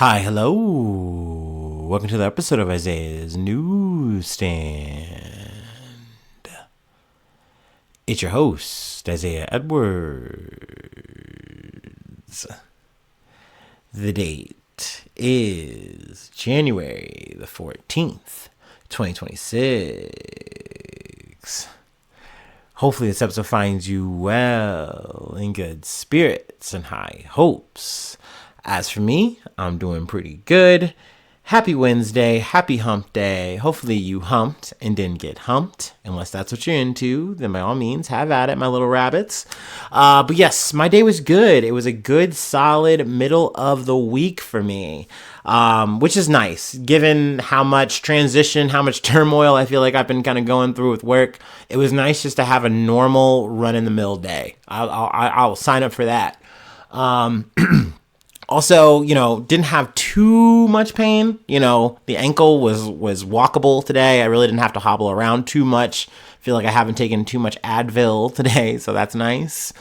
Hi, hello. Welcome to the episode of Isaiah's Newsstand. It's your host, Isaiah Edwards. The date is January the 14th, 2026. Hopefully this episode finds you well, in good spirits and high hopes. As for me, I'm doing pretty good. Happy Wednesday, happy hump day. Hopefully you humped and didn't get humped. Unless that's what you're into, then by all means, have at it, my little rabbits. But yes, my day was good. It was a good, solid middle of the week for me, which is nice, given how much transition, how much turmoil I feel like I've been kind of going through with work. It was nice just to have a normal run-in-the-mill day. I'll sign up for that. Also, didn't have too much pain. The ankle was walkable today. I really didn't have to hobble around too much. Feel like I haven't taken too much Advil today, so that's nice.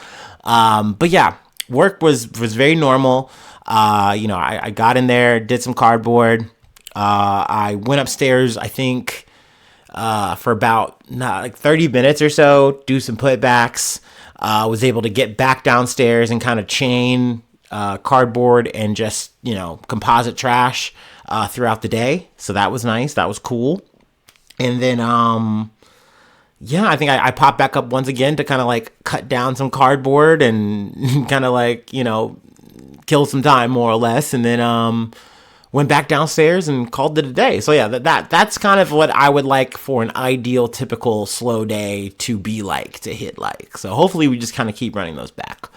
But yeah, work was very normal. I got in there, did some cardboard. I went upstairs, I think, for about 30 minutes or so, do some putbacks. Was able to get back downstairs and kind of chain cardboard and just, composite trash throughout the day. So that was nice. That was cool. And then, I think I popped back up once again to kind of cut down some cardboard and kind of kill some time more or less. And then went back downstairs and called it a day. So yeah, that's kind of what I would like for an ideal, typical slow day to be like, to hit like. So hopefully we just kind of keep running those back.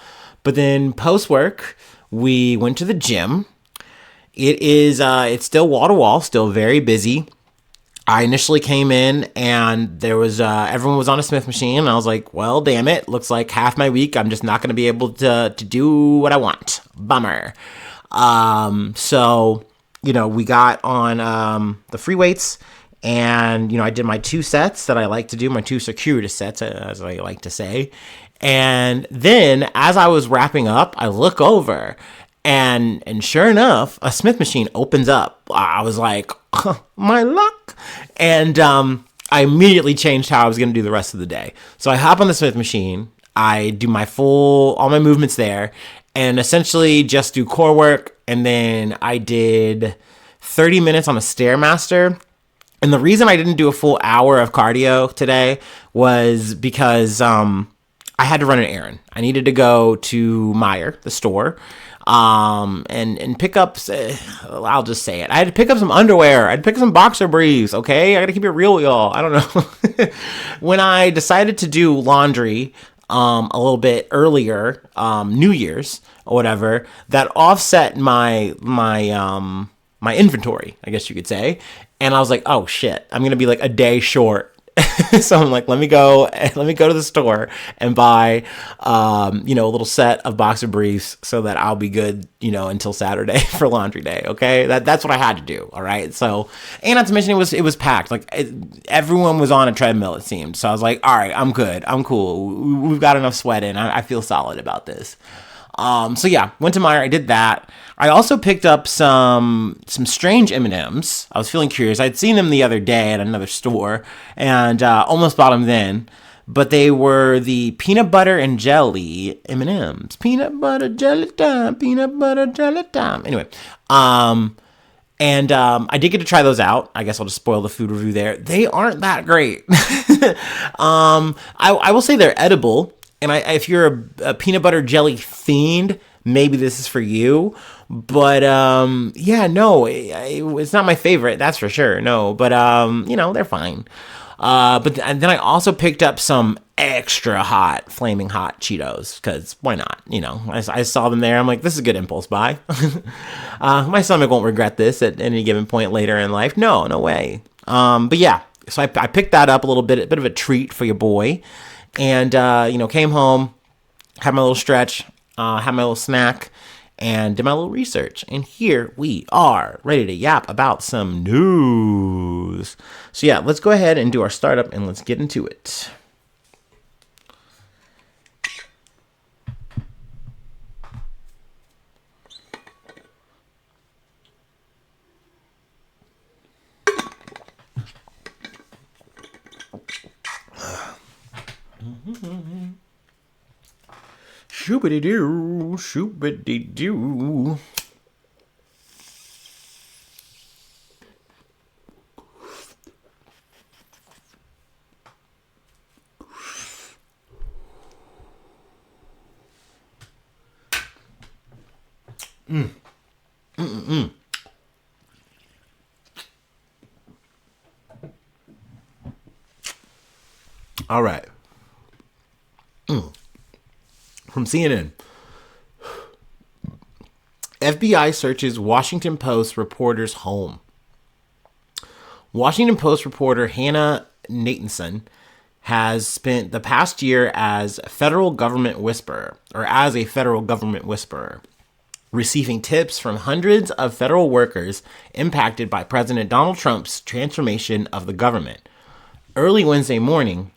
But then post work, we went to the gym. It's still wall to wall, still very busy. I initially came in and there was, everyone was on a Smith machine. And I was like, well, damn it. Looks like half my week, I'm just not going to be able to do what I want. Bummer. So, we got on, the free weights and, I did my 2 sets that I like to do, my 2 circuitous sets, as I like to say. And then as I was wrapping up, I look over and sure enough, a Smith machine opens up. I was like, my luck. And I immediately changed how I was going to do the rest of the day. So I hop on the Smith machine. I do all my movements there and essentially just do core work. And then I did 30 minutes on a Stairmaster. And the reason I didn't do a full hour of cardio today was because I had to run an errand. I needed to go to Meijer, the store, and pick up, I'll just say it. I had to pick up some underwear. I had to pick up some boxer briefs, okay? I gotta keep it real, y'all. I don't know. When I decided to do laundry a little bit earlier, New Year's or whatever, that offset my inventory, I guess you could say. And I was like, oh shit, I'm gonna be like a day short. So I'm like, let me go to the store and buy, a little set of boxer briefs so that I'll be good, until Saturday for laundry day. Okay. That's what I had to do. All right. So, and not to mention it was packed. Everyone was on a treadmill, it seemed. So I was like, all right, I'm good. I'm cool. We've got enough sweat in. I feel solid about this. So yeah, went to Meijer. I did that. I also picked up some strange M&Ms. I was feeling curious. I'd seen them the other day at another store and almost bought them then. But they were the peanut butter and jelly M&Ms. Peanut butter jelly time. Peanut butter jelly time. Anyway, I did get to try those out. I guess I'll just spoil the food review there. They aren't that great. I will say they're edible. And if you're a peanut butter jelly fiend, maybe this is for you. But, it's not my favorite. That's for sure. No, but, they're fine. But then I also picked up some extra hot, flaming hot Cheetos. Because why not? I saw them there. I'm like, this is a good impulse buy. My stomach won't regret this at any given point later in life. No way. But yeah, so I picked that up a bit of a treat for your boy. And, came home, had my little stretch, had my little snack, and did my little research. And here we are, ready to yap about some news. So yeah, let's go ahead and do our startup and let's get into it. Shoopity-doo, shoopity-doo. All right. From CNN. FBI searches Washington Post reporter's home. Washington Post reporter Hannah Natanson has spent the past year as a federal government whisperer, receiving tips from hundreds of federal workers impacted by President Donald Trump's transformation of the government. Early Wednesday morning,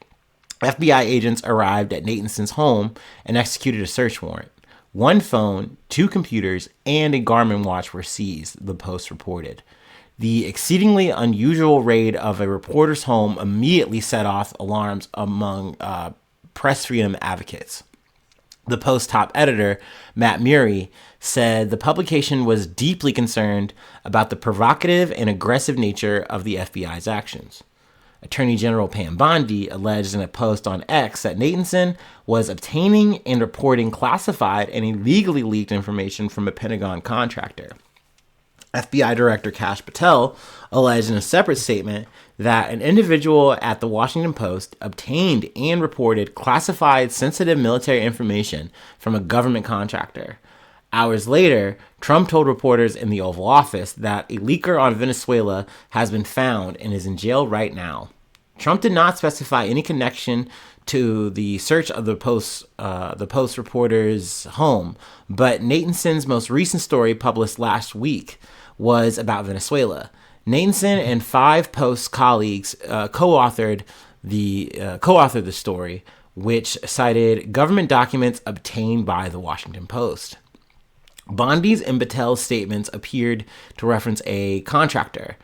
FBI agents arrived at Natanson's home and executed a search warrant. One phone, 2 computers, and a Garmin watch were seized, the Post reported. The exceedingly unusual raid of a reporter's home immediately set off alarms among press freedom advocates. The Post top editor, Matt Murray, said the publication was deeply concerned about the provocative and aggressive nature of the FBI's actions. Attorney General Pam Bondi alleged in a post on X that Natanson was obtaining and reporting classified and illegally leaked information from a Pentagon contractor. FBI Director Kash Patel alleged in a separate statement that an individual at the Washington Post obtained and reported classified sensitive military information from a government contractor. Hours later, Trump told reporters in the Oval Office that a leaker on Venezuela has been found and is in jail right now. Trump did not specify any connection to the search of the Post reporter's home, but Natanson's most recent story, published last week, was about Venezuela. Natanson and 5 Post colleagues co-authored the story, which cited government documents obtained by the Washington Post. Bondi's and Patel's statements appeared to reference a contractor,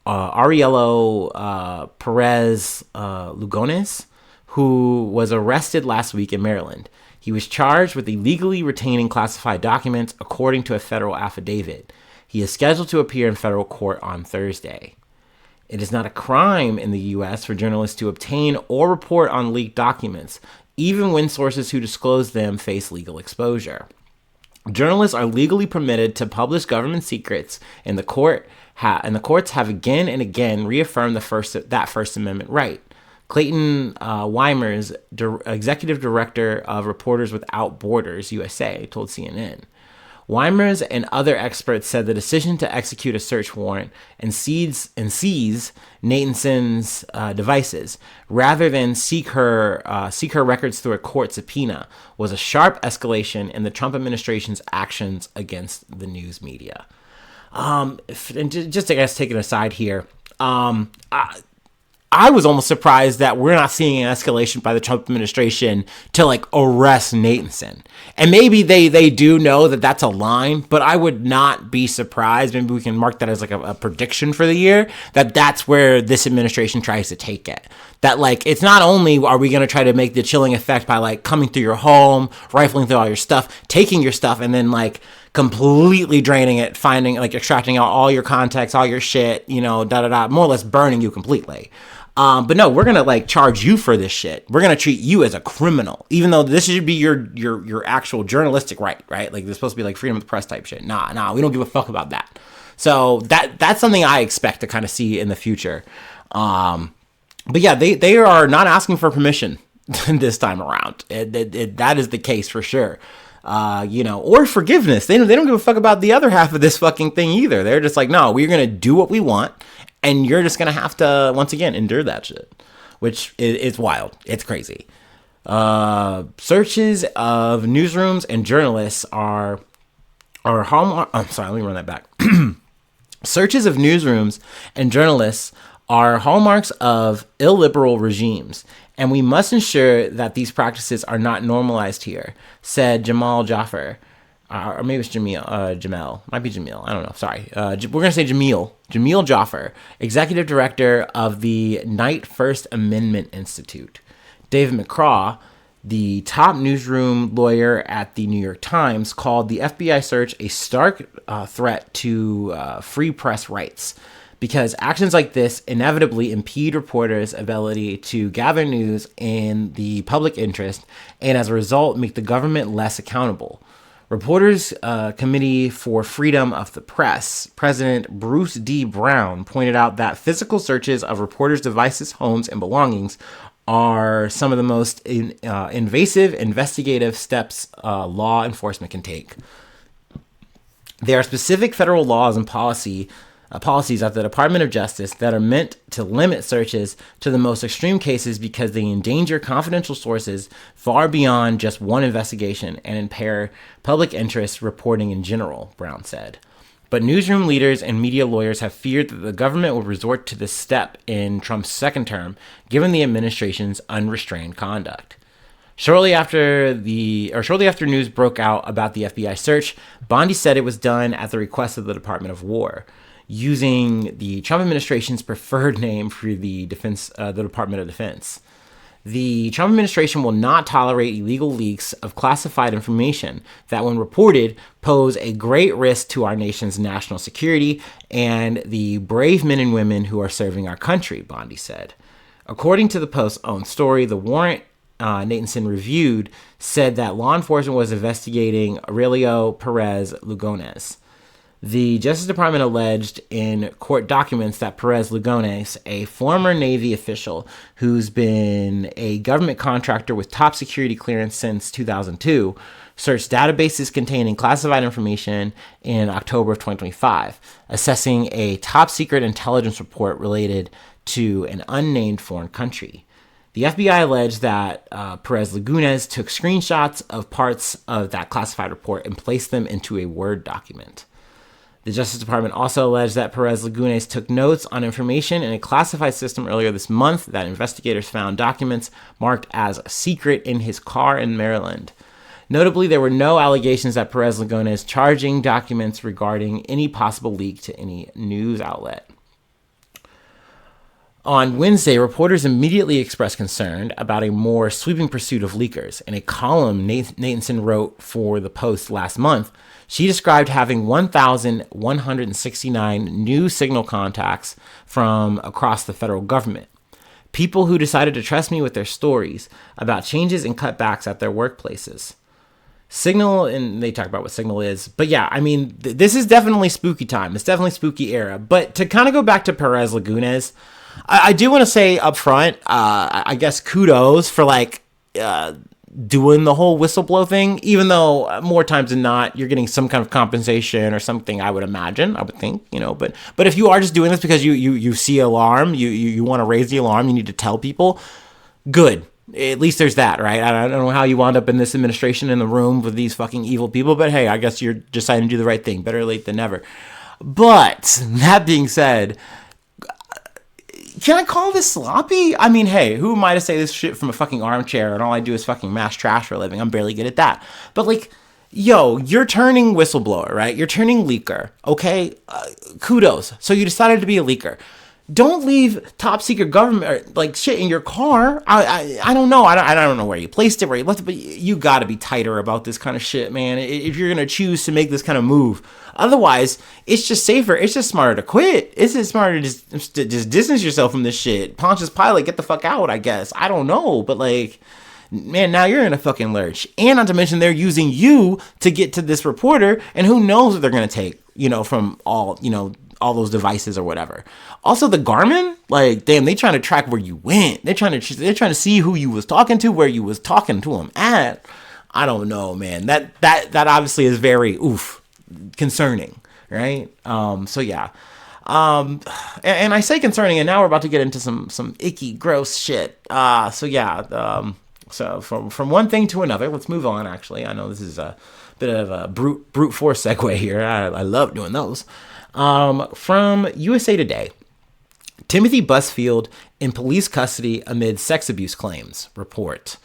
Ariello Perez Lugones, who was arrested last week in Maryland. He was charged with illegally retaining classified documents, according to a federal affidavit. He is scheduled to appear in federal court on Thursday. It is not a crime in the U.S. for journalists to obtain or report on leaked documents, even when sources who disclose them face legal exposure. Journalists are legally permitted to publish government secrets, and the courts have again and again reaffirmed that First Amendment right. Clayton Weimers, executive director of Reporters Without Borders USA, told CNN. Weimers and other experts said the decision to execute a search warrant and seize Natanson's devices, rather than seek her records through a court subpoena, was a sharp escalation in the Trump administration's actions against the news media. And just I guess taking aside here, I was almost surprised that we're not seeing an escalation by the Trump administration to arrest Natanson. And maybe they do know that that's a line, but I would not be surprised. Maybe we can mark that as a prediction for the year, that that's where this administration tries to take it. That it's not only are we going to try to make the chilling effect by coming through your home, rifling through all your stuff, taking your stuff, and then completely draining it, finding extracting out all your contacts, all your shit, more or less burning you completely. But no, we're gonna charge you for this shit. We're gonna treat you as a criminal, even though this should be your actual journalistic right? There's supposed to be freedom of the press type shit. Nah, we don't give a fuck about that. So that's something I expect to kind of see in the future. But yeah, they are not asking for permission this time around. That is the case for sure. Or forgiveness. They don't give a fuck about the other half of this fucking thing either. They're just no, we're gonna do what we want. And you're just going to have to, once again, endure that shit, which is wild. It's crazy. Searches of newsrooms and journalists are hallmark. I'm sorry, let me run that back. Searches of newsrooms and journalists are hallmarks of illiberal regimes, and we must ensure that these practices are not normalized here, said Jamal Jaffer. Or maybe it's Jamel. Might be Jamil. I don't know. Sorry. We're going to say Jamil Jaffer, executive director of the Knight First Amendment Institute. David McCraw, the top newsroom lawyer at the New York Times, called the FBI search a stark threat to free press rights, because actions like this inevitably impede reporters' ability to gather news in the public interest and, as a result, make the government less accountable. Reporters Committee for Freedom of the Press President Bruce D. Brown pointed out that physical searches of reporters' devices, homes, and belongings are some of the most invasive investigative steps law enforcement can take. There are specific federal laws and policies at the Department of Justice that are meant to limit searches to the most extreme cases because they endanger confidential sources far beyond just one investigation and impair public interest reporting in general, Brown said. But newsroom leaders and media lawyers have feared that the government will resort to this step in Trump's second term, given the administration's unrestrained conduct. Shortly after news broke out about the FBI search, Bondi said it was done at the request of the Department of War, using the Trump administration's preferred name for the Department of Defense. The Trump administration will not tolerate illegal leaks of classified information that, when reported, pose a great risk to our nation's national security and the brave men and women who are serving our country, Bondi said. According to the Post's own story, the warrant Natanson reviewed said that law enforcement was investigating Aurelio Perez Lugones. The Justice Department alleged in court documents that Perez Lugones, a former Navy official who's been a government contractor with top security clearance since 2002, searched databases containing classified information in October of 2025, assessing a top secret intelligence report related to an unnamed foreign country. The FBI alleged that Perez Lugones took screenshots of parts of that classified report and placed them into a Word document. The Justice Department also alleged that Perez Lugones took notes on information in a classified system earlier this month that investigators found documents marked as secret in his car in Maryland. Notably, there were no allegations that Perez Lugones charging documents regarding any possible leak to any news outlet. On Wednesday, reporters immediately expressed concern about a more sweeping pursuit of leakers. In a column Natanson wrote for the Post last month, she described having 1,169 new signal contacts from across the federal government. People who decided to trust me with their stories about changes and cutbacks at their workplaces. Signal, and they talk about what Signal is. But yeah, I mean, this is definitely spooky time. It's definitely spooky era. But to kind of go back to Perez Lugones, I do want to say up front, I guess kudos for doing the whole whistleblow thing, even though more times than not, you're getting some kind of compensation or something, I would think, but if you are just doing this because you see alarm, you want to raise the alarm, you need to tell people, good. At least there's that, right? I don't know how you wound up in this administration in the room with these fucking evil people, but hey, I guess you're deciding to do the right thing. Better late than never. But that being said, can I call this sloppy? I mean, hey, who am I to say this shit from a fucking armchair and all I do is fucking mash trash for a living? I'm barely good at that. But you're turning whistleblower, right? You're turning leaker, okay? Kudos. So you decided to be a leaker. Don't leave top secret government shit in your car. I don't know. I don't know where you placed it, where you left it, but you got to be tighter about this kind of shit, man. If you're gonna choose to make this kind of move, otherwise, it's just safer. It's just smarter to quit. It's just smarter to just distance yourself from this shit. Pontius Pilate, get the fuck out. I guess I don't know, but man, now you're in a fucking lurch, and not to mention they're using you to get to this reporter, and who knows what they're gonna take, from all those devices or whatever. Also, the Garmin, damn, they trying to track where you went. They're trying to see who you was talking to, where you was talking to them at. I don't know, man. That obviously is very concerning, right? So yeah. And I say concerning, and now we're about to get into some icky, gross shit. So yeah. So from one thing to another, let's move on. Actually, I know this is a bit of a brute force segue here. I love doing those. From USA Today, Timothy Busfield in police custody amid sex abuse claims, report.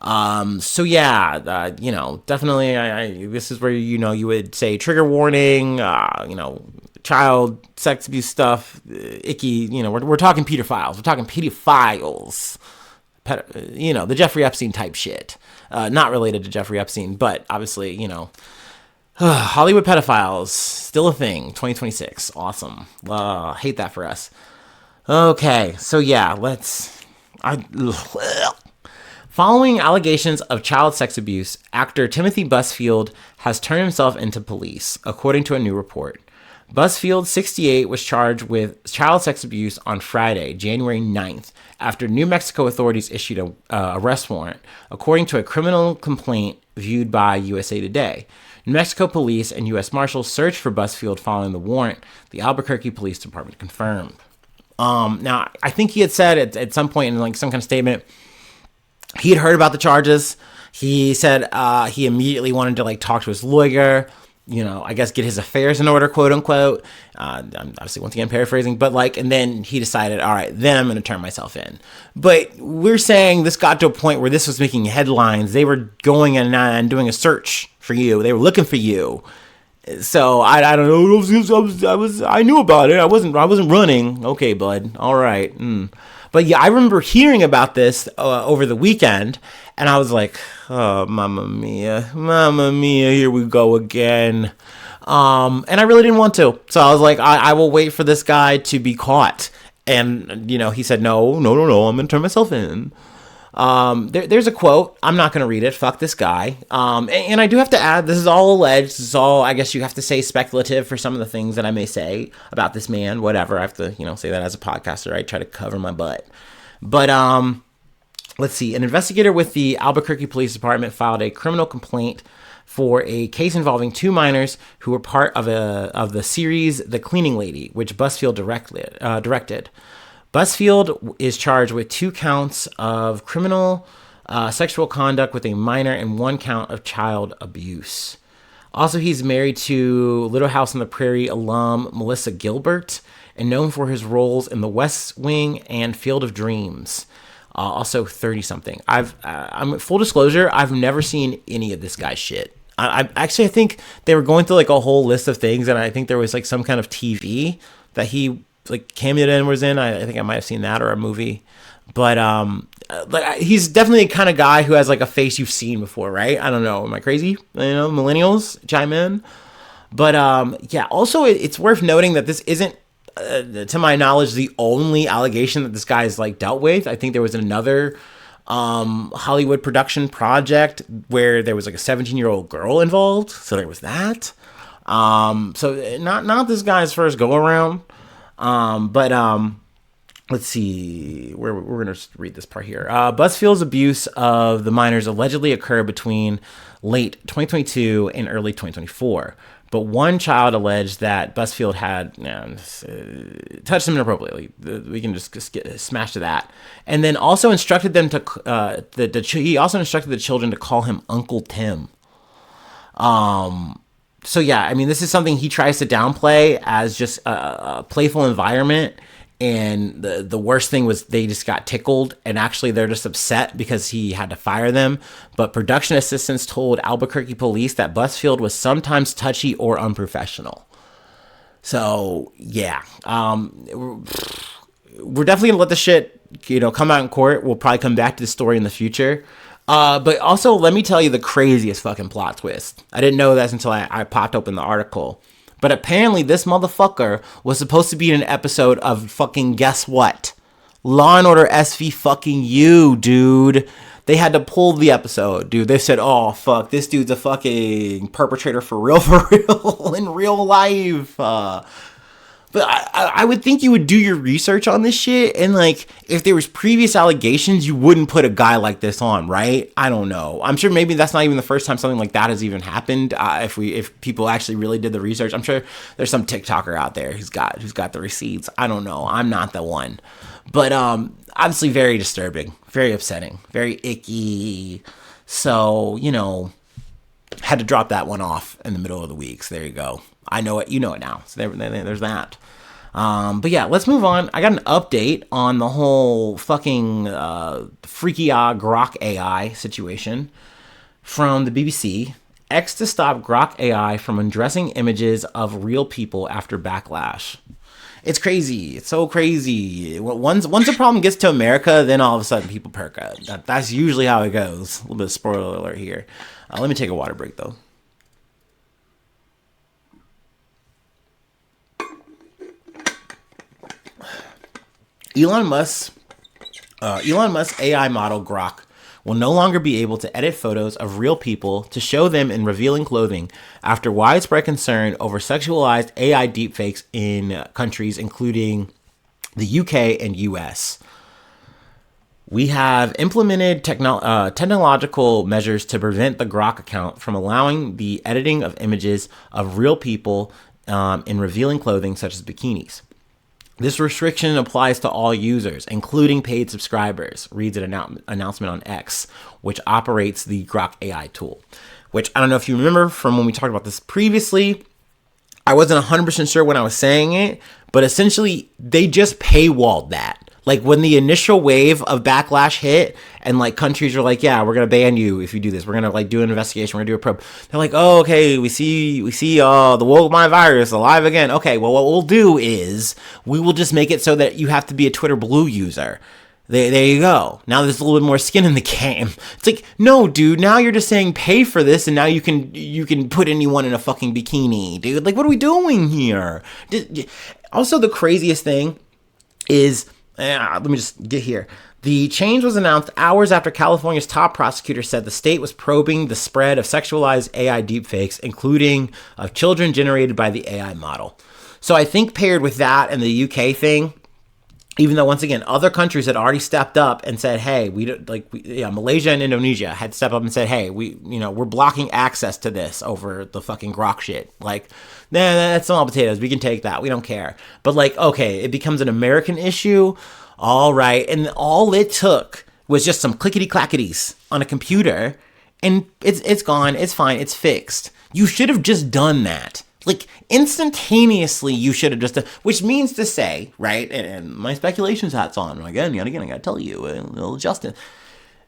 So yeah, definitely, this is where, you would say trigger warning, child sex abuse stuff, icky, we're talking pedophiles. We're talking pedophiles. the Jeffrey Epstein type shit. Not related to Jeffrey Epstein, but obviously, Hollywood pedophiles, still a thing, 2026. Awesome. Hate that for us. Okay, so yeah, Following allegations of child sex abuse, actor Timothy Busfield has turned himself into police, according to a new report. Busfield, 68, was charged with child sex abuse on Friday, January 9th, after New Mexico authorities issued a arrest warrant, according to a criminal complaint viewed by USA Today. New Mexico police and U.S. Marshals searched for Busfield following the warrant, the Albuquerque Police Department confirmed. Now, I think he had said at some point in some kind of statement, he had heard about the charges. He said he immediately wanted to talk to his lawyer, I guess get his affairs in order, quote unquote. I'm obviously once again paraphrasing, but and then he decided, all right, then I'm going to turn myself in. But we're saying this got to a point where this was making headlines. They were going and doing a search for you. They were looking for you. So I don't know. I knew about it. I wasn't running. Okay, bud. All right. But yeah, I remember hearing about this over the weekend, and I was like, oh, mamma mia, here we go again. And I really didn't want to. So I was like, I will wait for this guy to be caught. And, he said, no, I'm going to turn myself in. There's a quote. I'm not going to read it. Fuck this guy. And I do have to add, this is all alleged. This is all, I guess you have to say, speculative for some of the things that I may say about this man, whatever. I have to, say that as a podcaster. I try to cover my butt. But, let's see. An investigator with the Albuquerque Police Department filed a criminal complaint for a case involving 2 minors who were part of the series The Cleaning Lady, which Busfield directed. Busfield is charged with 2 counts of criminal sexual conduct with a minor and 1 count of child abuse. Also, he's married to Little House on the Prairie alum Melissa Gilbert and known for his roles in The West Wing and Field of Dreams. Also 30-something. I'm full disclosure, I've never seen any of this guy's shit. I think they were going through a whole list of things, and I think there was some kind of TV that he cameoed in, was in. I think I might have seen that, or a movie. But he's definitely the kind of guy who has a face you've seen before, right? I don't know. Am I crazy? Millennials chime in. But yeah. Also, it's worth noting that this isn't, to my knowledge, the only allegation that this guy has dealt with. I think there was another Hollywood production project where there was a 17-year-old girl involved. So there was that. So not this guy's first go around. But let's see, we're going to read this part here. Busfield's abuse of the minors allegedly occurred between late 2022 and early 2024. But one child alleged that Busfield had touched them inappropriately. We can just smash to that. And then also instructed them to, he also instructed the children to call him Uncle Tim. So yeah, this is something he tries to downplay as just a playful environment. And the worst thing was they just got tickled, and actually they're just upset because he had to fire them. But production assistants told Albuquerque police that Busfield was sometimes touchy or unprofessional. So yeah, we're definitely gonna let the shit come out in court. We'll probably come back to the story in the future. But also, let me tell you the craziest fucking plot twist. I didn't know this until I popped open the article. But apparently this motherfucker was supposed to be in an episode of fucking, guess what? Law and Order SV fucking U, dude. They had to pull the episode, dude. They said, oh, fuck, this dude's a fucking perpetrator for real, in real life. But I would think you would do your research on this shit. And if there was previous allegations, you wouldn't put a guy like this on, right? I don't know. I'm sure maybe that's not even the first time something like that has even happened. If people actually really did the research, I'm sure there's some TikToker out there who's got the receipts. I don't know. I'm not the one. But obviously very disturbing, very upsetting, very icky. So, had to drop that one off in the middle of the week. So there you go. I know it. You know it now. So there's that. But yeah, let's move on. I got an update on the whole fucking freaky Grok AI situation from the BBC. X to stop Grok AI from undressing images of real people after backlash. It's crazy. It's so crazy. Once a problem gets to America, then all of a sudden people perk up. That's usually how it goes. A little bit of spoiler alert here. Let me take a water break though. Elon Musk's AI model Grok will no longer be able to edit photos of real people to show them in revealing clothing after widespread concern over sexualized AI deepfakes in countries including the UK and US. We have implemented technological measures to prevent the Grok account from allowing the editing of images of real people in revealing clothing such as bikinis. This restriction applies to all users, including paid subscribers, reads an announcement on X, which operates the Grok AI tool. Which I don't know if you remember from when we talked about this previously. I wasn't 100% sure when I was saying it, but essentially they just paywalled that. Like when the initial wave of backlash hit and like countries are like, yeah, we're going to ban you if you do this. We're going to like do an investigation. We're going to do a probe. They're like, oh, okay, we see the woke mind virus alive again. Okay, well, what we'll do is we will just make it so that you have to be a Twitter Blue user. There you go. Now there's a little bit more skin in the game. It's like, no, dude, now you're just saying pay for this and now you can put anyone in a fucking bikini, dude. Like, what are we doing here? Also, the craziest thing is... let me just get here. The change was announced hours after California's top prosecutor said the state was probing the spread of sexualized AI deepfakes, including of children generated by the AI model. So I think paired with that and the UK thing, even though once again other countries had already stepped up and said, "Hey, Malaysia and Indonesia had stepped up and said, "Hey, we're blocking access to this over the fucking Grok shit." Like, nah, that's small potatoes. We can take that. We don't care. But like, okay, it becomes an American issue. All right, and all it took was just some clickety clackities on a computer, and it's gone. It's fine. It's fixed. You should have just done that. Like, instantaneously, you should have just done, which means to say, right, and my speculations hat's on, again, I gotta tell you, little Justin,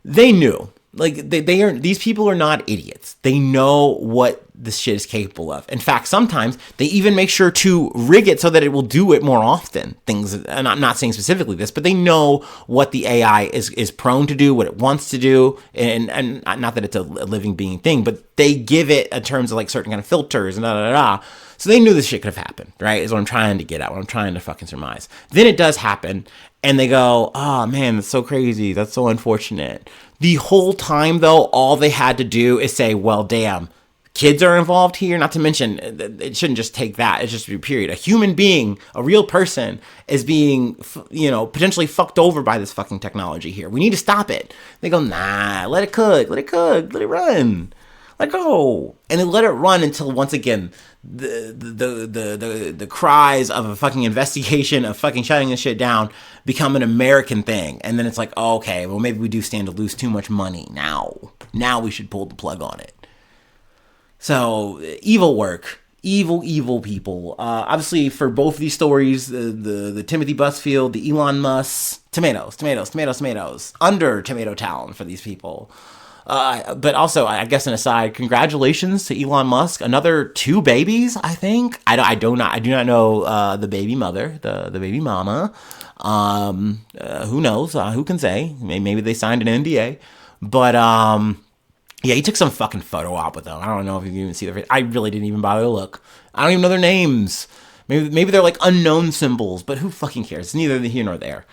they knew. Like, these people are not idiots. They know what this shit is capable of. In fact, sometimes they even make sure to rig it so that it will do it more often. And I'm not saying specifically this, but they know what the AI is prone to do, what it wants to do, and not that it's a living being thing, but they give it in terms of like certain kind of filters and da. So they knew this shit could have happened, right? Is what I'm trying to get at, what I'm trying to fucking surmise. Then it does happen, and they go, oh man, that's so crazy, that's so unfortunate. The whole time, though, all they had to do is say, well, damn, kids are involved here. Not to mention, it shouldn't just take that. It's just a period. A human being, a real person, is being, potentially fucked over by this fucking technology here. We need to stop it. They go, nah, let it cook, let it run. Let go. And they let it run until, once again, the cries of a fucking investigation of fucking shutting this shit down become an American thing. And then it's like, oh, okay, well, maybe we do stand to lose too much money now. Now we should pull the plug on it. So, evil work. Evil people. Obviously, for both of these stories, the Timothy Busfield, the Elon Musk, tomatoes. Under Tomato Town for these people. But also, I guess an aside, congratulations to Elon Musk. Another 2 babies, I think. I do not know the baby mother, the baby mama. Who knows? Who can say? Maybe they signed an NDA. But yeah, he took some fucking photo op with them. I don't know if you can even see their. I really didn't even bother to look. I don't even know their names. Maybe they're like unknown symbols, but who fucking cares? It's neither here nor there.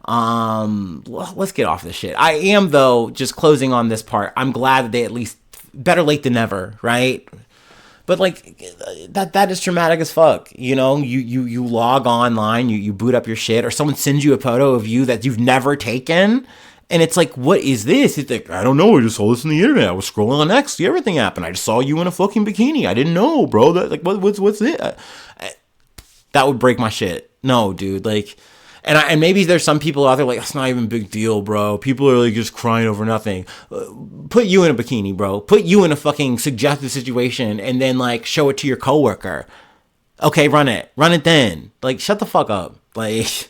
Let's get off this shit. I am, though, just closing on this part. I'm glad that they at least, better late than never, right? But like that is traumatic as fuck. You log online, you boot up your shit, or someone sends you a photo of you that you've never taken, and it's like, what is this? It's like, I don't know. I just saw this on the internet. I was scrolling on X. Everything happened. I just saw you in a fucking bikini. I didn't know, bro. That like what's it? That would break my shit. No, dude. Like. And maybe there's some people out there like, it's not even a big deal, bro. People are like just crying over nothing. Put you in a bikini, bro. Put you in a fucking suggestive situation and then like show it to your coworker. Okay, run it then. Like, shut the fuck up. Like,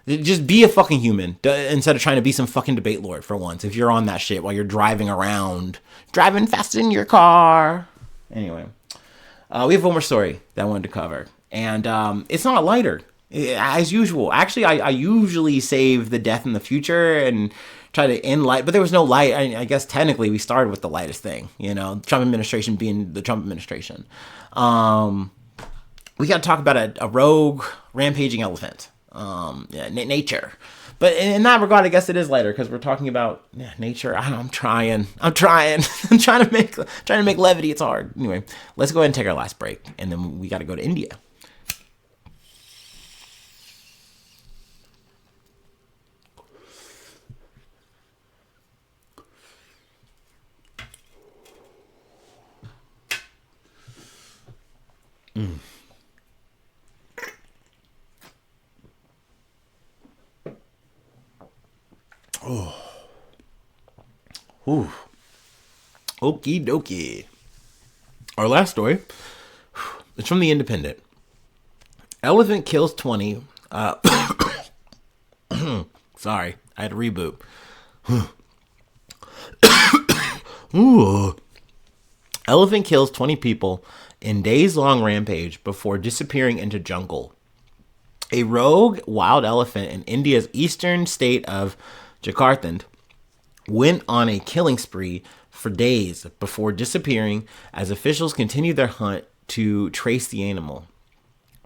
just be a fucking human instead of trying to be some fucking debate lord for once. If you're on that shit while you're driving around, driving fast in your car. Anyway, we have one more story that I wanted to cover. And it's not a lighter. as usual. Actually, I usually save the death in the future and try to end light, but there was no light. I guess technically we started with the lightest thing, the Trump administration being the Trump administration. We got to talk about a rogue rampaging elephant, nature. But in that regard, I guess it is lighter because we're talking about nature. I don't know, I'm trying I'm trying to make levity. It's hard. Anyway, let's go ahead and take our last break, and then we got to go to India. Oh. Ooh. Okie dokie. Our last story is from The Independent. Elephant kills 20. Sorry, I had to reboot. Ooh. Elephant kills 20 people in days-long rampage before disappearing into jungle. A rogue wild elephant in India's eastern state of Jharkhand went on a killing spree for days before disappearing as officials continued their hunt to trace the animal.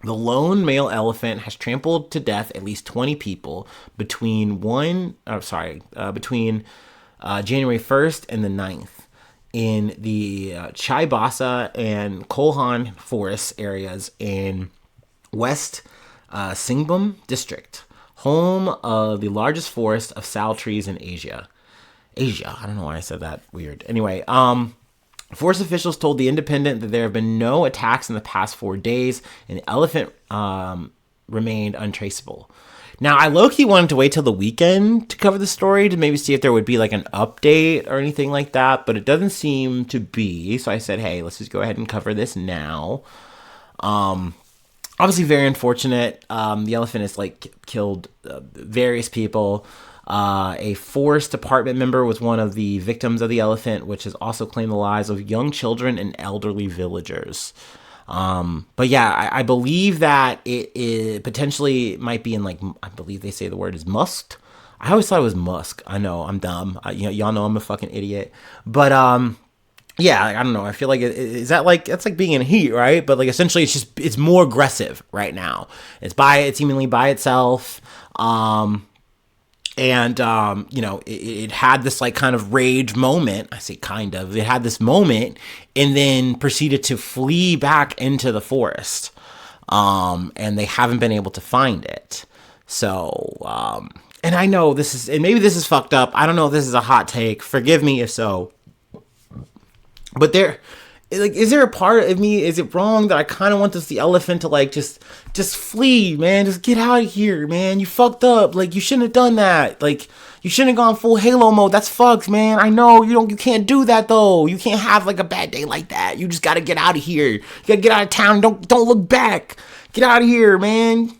The lone male elephant has trampled to death at least 20 people between January 1st and the 9th in the Chaibasa and Kolhan forest areas in West Singhbum district, home of the largest forest of sal trees in Asia. I don't know why I said that weird. Anyway, forest officials told The Independent that there have been no attacks in the past 4 days, and the elephant remained untraceable. Now, I low-key wanted to wait till the weekend to cover the story to maybe see if there would be like an update or anything like that, but it doesn't seem to be. So I said, hey, let's just go ahead and cover this now. Obviously very unfortunate. The elephant has killed various people. A forest department member was one of the victims of the elephant, which has also claimed the lives of young children and elderly villagers. But yeah, I believe that it potentially might be in I believe they say the word is musk. I always thought it was musk. I know I'm dumb. Y'all know I'm a fucking idiot. But yeah, I don't know. I feel like it's like being in heat, right? But essentially it's more aggressive right now. It's seemingly by itself. And it had this kind of rage moment. I say kind of. It had this moment and then proceeded to flee back into the forest. And they haven't been able to find it. So, and I know maybe this is fucked up. I don't know if this is a hot take. Forgive me if so. But is there a part of me, is it wrong that I kind of want the elephant to just flee, man? Just get out of here, man. You fucked up. You shouldn't have done that. You shouldn't have gone full Halo mode. That's fucked, man. I know you can't do that though. You can't have a bad day like that. You just got to get out of here. You got to get out of town. Don't look back. Get out of here, man.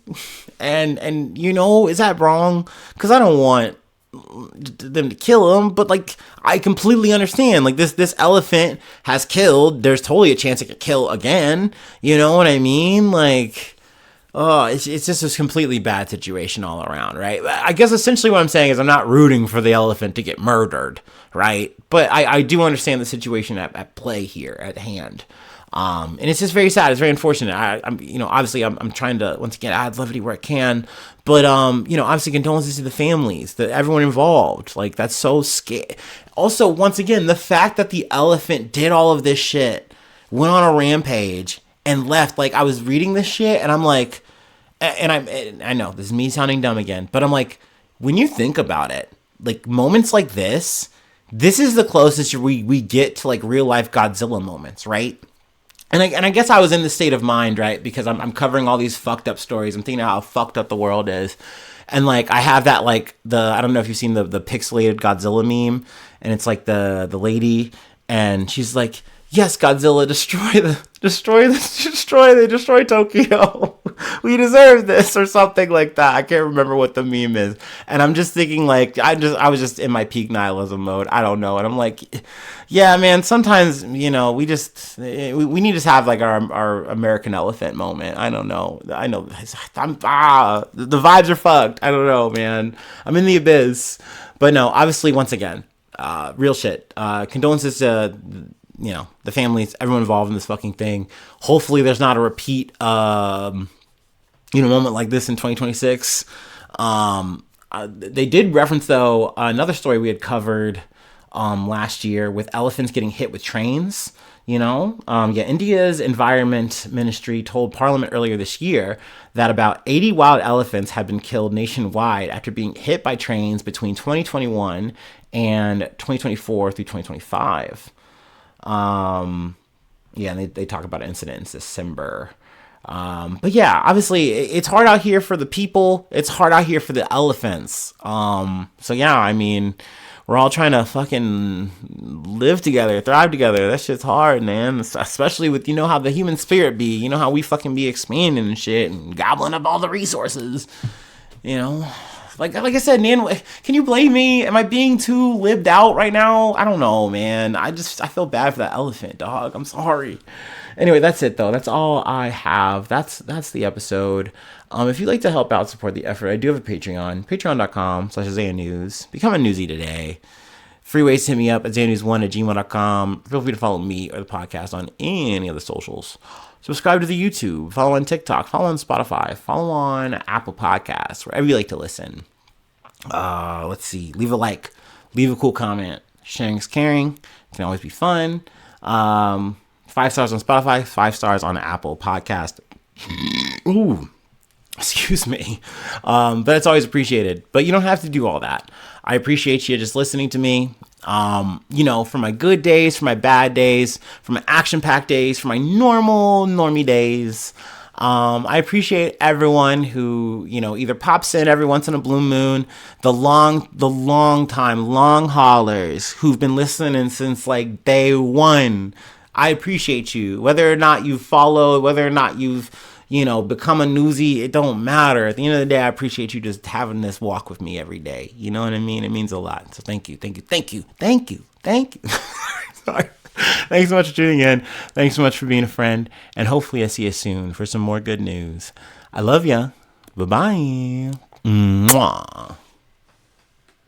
And is that wrong? Cuz I don't want them to kill him, but I completely understand. This elephant has killed. There's totally a chance it could kill again. You know what I mean? It's just this completely bad situation all around, right? I guess essentially what I'm saying is I'm not rooting for the elephant to get murdered, right? But I do understand the situation at play here at hand. And it's just very sad. It's very unfortunate. Obviously I'm trying to, once again, add levity where I can, but, obviously condolences to the families, to everyone involved. That's so scary. Also, once again, the fact that the elephant did all of this shit, went on a rampage and left, I was reading this shit and I'm and I know this is me sounding dumb again, but I'm when you think about it, moments like this is the closest we get to real life Godzilla moments, right? And I guess I was in this state of mind, right? Because I'm covering all these fucked up stories. I'm thinking of how fucked up the world is. And I have that I don't know if you've seen the pixelated Godzilla meme, and it's the lady and she's yes, Godzilla, destroy Tokyo. We deserve this, or something like that. I can't remember what the meme is. And I'm just thinking, like, I was just in my peak nihilism mode. I don't know. And I'm like, yeah, man, sometimes, you know, we need to have like our American elephant moment. I don't know. I know. The vibes are fucked. I don't know, man. I'm in the abyss. But no, obviously, once again, real shit. Condolences to, you know, the families, everyone involved in this fucking thing. Hopefully there's not a repeat, moment like this in 2026. They did reference, though, another story we had covered last year with elephants getting hit with trains. India's Environment Ministry told Parliament earlier this year that about 80 wild elephants have been killed nationwide after being hit by trains between 2021 and 2024 through 2025. And they talk about an incident in December. But yeah, obviously it's hard out here for the people. It's hard out here for the elephants. So yeah, I mean, we're all trying to fucking live together, thrive together. That shit's hard, man. Especially with, how the human spirit be. You know how we fucking be expanding and shit and gobbling up all the resources. Like I said, man, can you blame me? Am I being too lived out right now? I don't know, man. I feel bad for that elephant, dog. I'm sorry. Anyway, that's it, though. That's all I have. That's the episode. If you'd like to help out, support the effort, I do have a Patreon. Patreon.com/IsaiahNews. Become a newsie today. Free ways to hit me up at IsaiahNews1@gmail.com. Feel free to follow me or the podcast on any of the socials. Subscribe to the YouTube. Follow on TikTok. Follow on Spotify. Follow on Apple Podcasts. Wherever you like to listen. Let's see. Leave a like. Leave a cool comment. Sharing is caring. It can always be fun. 5 stars on Spotify. 5 stars on Apple Podcast. Ooh. Excuse me. But it's always appreciated. But you don't have to do all that. I appreciate you just listening to me. For my good days, for my bad days, for my action-packed days, for my normie days. I appreciate everyone who, either pops in every once in a blue moon, the long time, long haulers who've been listening since like day one. I appreciate you. Whether or not you follow, whether or not you've, become a newsie, it don't matter. At the end of the day, I appreciate you just having this walk with me every day. You know what I mean? It means a lot. So thank you. Sorry. Thanks so much for tuning in. Thanks so much for being a friend. And hopefully I see you soon for some more good news. I love ya. Bye-bye. Mwah.